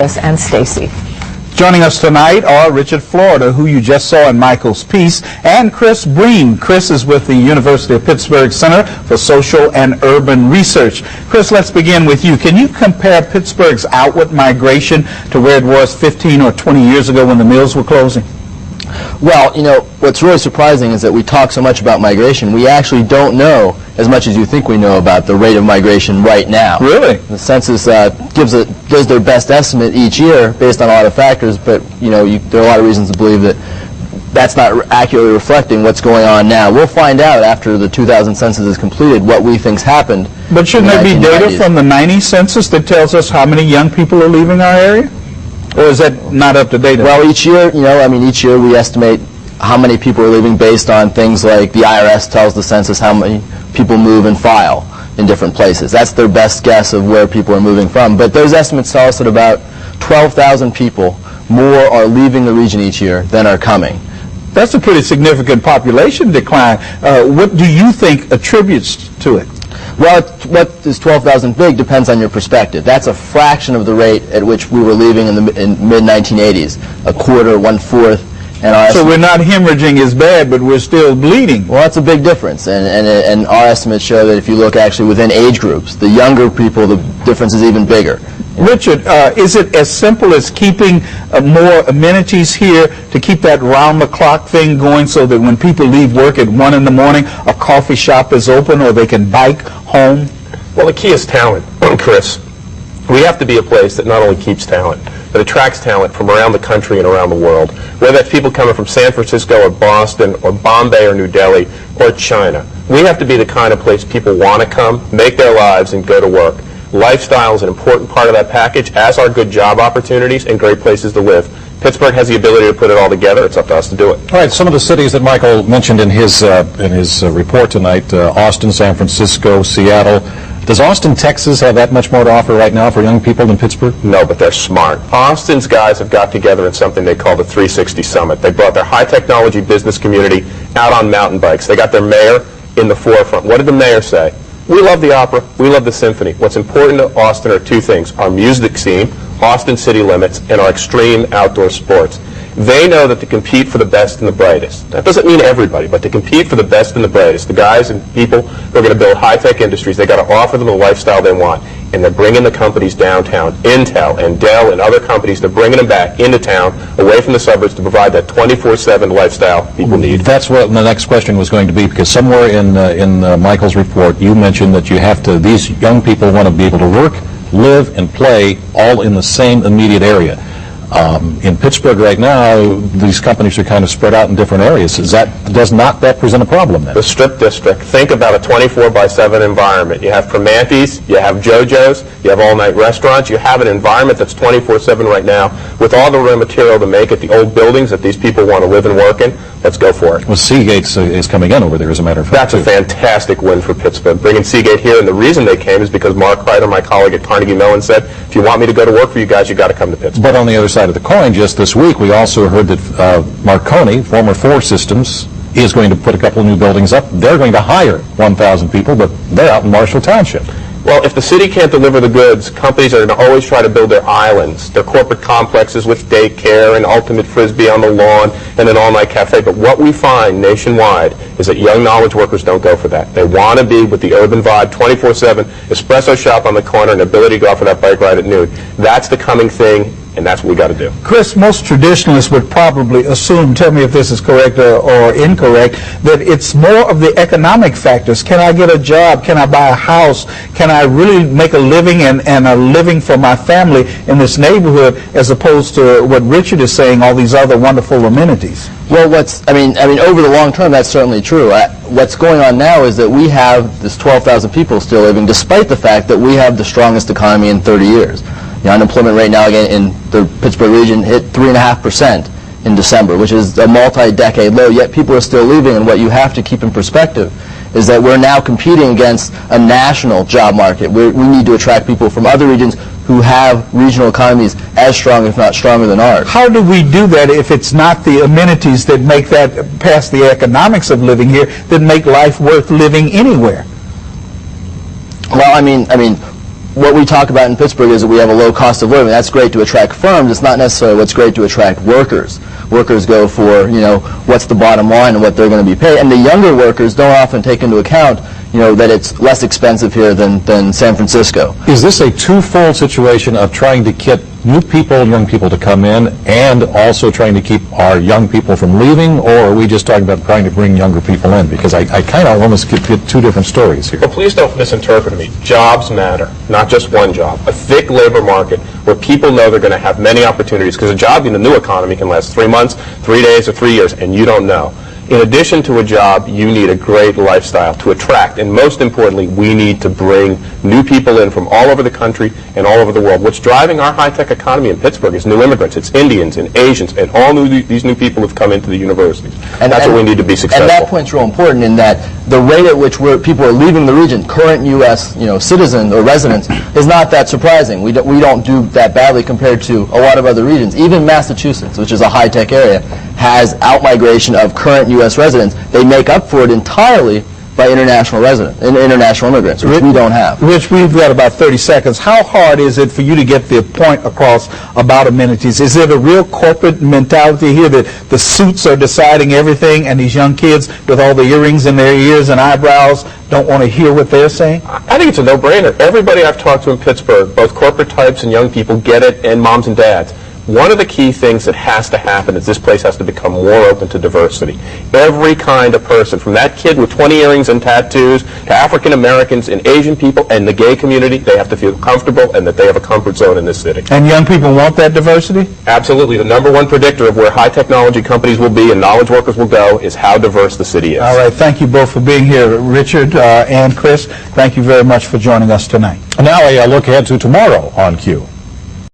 And Stacy. Joining us tonight are Richard Florida, who you just saw in Michael's piece, and Chris Briem. Chris is with the University of Pittsburgh Center for Social and Urban Research. Chris, let's begin with you. Can you compare Pittsburgh's outward migration to where it was 15 or 20 years ago when the mills were closing? Well, you know, what's really surprising is that we talk so much about migration. We actually don't know as much as you think we know about the rate of migration right now. Really? The census gives their best estimate each year based on a lot of factors, but you know, there are a lot of reasons to believe that that's not accurately reflecting what's going on now. We'll find out after the 2000 census is completed what we think's happened. But shouldn't there be data from the 90 census that tells us how many young people are leaving our area? Or is that not up to date? Well, each year, you know, I mean, each year we estimate how many people are leaving based on things like the IRS tells the census how many people move and file in different places. That's their best guess of where people are moving from. But those estimates tell us that about 12,000 people more are leaving the region each year than are coming. That's a pretty significant population decline. What do you think attributes to it? Well, what is 12,000 big depends on your perspective. That's a fraction of the rate at which we were leaving in mid-1980s, a quarter, one-fourth. So we're not hemorrhaging as bad, but we're still bleeding. Well, that's a big difference, and our estimates show that if you look actually within age groups, the younger people, the difference is even bigger. Richard, is it as simple as keeping more amenities here to keep that round-the-clock thing going so that when people leave work at 1 in the morning, a coffee shop is open or they can bike home? Well, the key is talent, Chris. We have to be a place that not only keeps talent, but attracts talent from around the country and around the world, whether that's people coming from San Francisco or Boston or Bombay or New Delhi or China. We have to be the kind of place people want to come, make their lives, and go to work. Lifestyle is an important part of that package, as are good job opportunities and great places to live. Pittsburgh has the ability to put it all together. It's up to us to do it. All right, some of the cities that Michael mentioned in his report tonight, Austin, San Francisco, Seattle. Does Austin, Texas have that much more to offer right now for young people than Pittsburgh? No, but they're smart. Austin's guys have got together in something they call the 360 Summit. They brought their high-technology business community out on mountain bikes. They got their mayor in the forefront. What did the mayor say? We love the opera. We love the symphony. What's important to Austin are two things: our music scene, Austin city limits, and our extreme outdoor sports. They know that to compete for the best and the brightest, that doesn't mean everybody, but to compete for the best and the brightest, the guys and people who are going to build high-tech industries, they got to offer them the lifestyle they want. And they're bringing the companies downtown. Intel and Dell and other companies, they're bringing them back into town, away from the suburbs, to provide that 24/7 lifestyle people need. That's what the next question was going to be, because somewhere in Michael's report, you mentioned that you have to, these young people want to be able to work, live, and play all in the same immediate area. In Pittsburgh right now, these companies are kind of spread out in different areas. Does not that present a problem then? The Strip District, think about a 24/7 environment. You have Primanti's, you have JoJo's, you have all-night restaurants, you have an environment that's 24/7 right now with all the raw material to make it, the old buildings that these people want to live and work in. Let's go for it. Well, Seagate is coming in over there, as a matter of fact. That's a fantastic win for Pittsburgh. Bringing Seagate here, and the reason they came is because Mark Kreider, my colleague at Carnegie Mellon, said, if you want me to go to work for you guys, you got to come to Pittsburgh. But on the other side of the coin, just this week, we also heard that Marconi, former Ford Systems, is going to put a couple of new buildings up. They're going to hire 1,000 people, but they're out in Marshall Township. Well, if the city can't deliver the goods, companies are going to always try to build their islands, their corporate complexes with daycare and ultimate frisbee on the lawn and an all-night cafe. But what we find nationwide is that young knowledge workers don't go for that. They want to be with the urban vibe, 24/7, espresso shop on the corner, and ability to go out for that bike ride at noon. That's the coming thing, and that's what we got to do. Chris, most traditionalists would probably assume, tell me if this is correct or incorrect, that it's more of the economic factors. Can I get a job? Can I buy a house? Can I really make a living and a living for my family in this neighborhood, as opposed to what Richard is saying, all these other wonderful amenities? Well, I mean, over the long term, that's certainly true. What's going on now is that we have this 12,000 people still living, despite the fact that we have the strongest economy in 30 years. The unemployment rate now, again, in the Pittsburgh region hit 3.5% in December, which is a multi-decade low, yet people are still leaving. And what you have to keep in perspective is that we're now competing against a national job market. We need to attract people from other regions who have regional economies as strong, if not stronger, than ours. How do we do that if it's not the amenities that make that, past the economics of living here, that make life worth living anywhere? Well, I mean, what we talk about in Pittsburgh is that we have a low cost of living. That's great to attract firms. It's not necessarily what's great to attract workers. Workers go for, what's the bottom line and what they're going to be paid. And the younger workers don't often take into account, that it's less expensive here than San Francisco. Is this a twofold situation of trying to get new people, young people to come in, and also trying to keep our young people from leaving, or are we just talking about trying to bring younger people in? Because I kind of almost get two different stories here. Well, please don't misinterpret me. Jobs matter, not just one job. A thick labor market where people know they're going to have many opportunities, because a job in the new economy can last 3 months, 3 days, or 3 years, and you don't know. In addition to a job, you need a great lifestyle to attract, and most importantly, we need to bring new people in from all over the country and all over the world. What's driving our high-tech economy in Pittsburgh is new immigrants. It's Indians and Asians, and these new people have come into the universities. And that's what we need to be successful. And that point's real important in that the rate at which people are leaving the region, current U.S. Citizens or residents, is not that surprising. We don't do that badly compared to a lot of other regions. Even Massachusetts, which is a high-tech area, has out-migration of current U.S. residents. They make up for it entirely by international immigrants, which we don't have. Rich, we've got about 30 seconds. How hard is it for you to get the point across about amenities? Is it a real corporate mentality here that the suits are deciding everything, and these young kids with all the earrings in their ears and eyebrows don't want to hear what they're saying? I think it's a no-brainer. Everybody I've talked to in Pittsburgh, both corporate types and young people, get it, and moms and dads. One of the key things that has to happen is this place has to become more open to diversity. Every kind of person, from that kid with 20 earrings and tattoos to African Americans and Asian people and the gay community, they have to feel comfortable and that they have a comfort zone in this city. And young people want that diversity? Absolutely. The number one predictor of where high technology companies will be and knowledge workers will go is how diverse the city is. All right. Thank you both for being here. Richard and Chris, thank you very much for joining us tonight. And now a look ahead to tomorrow on Q.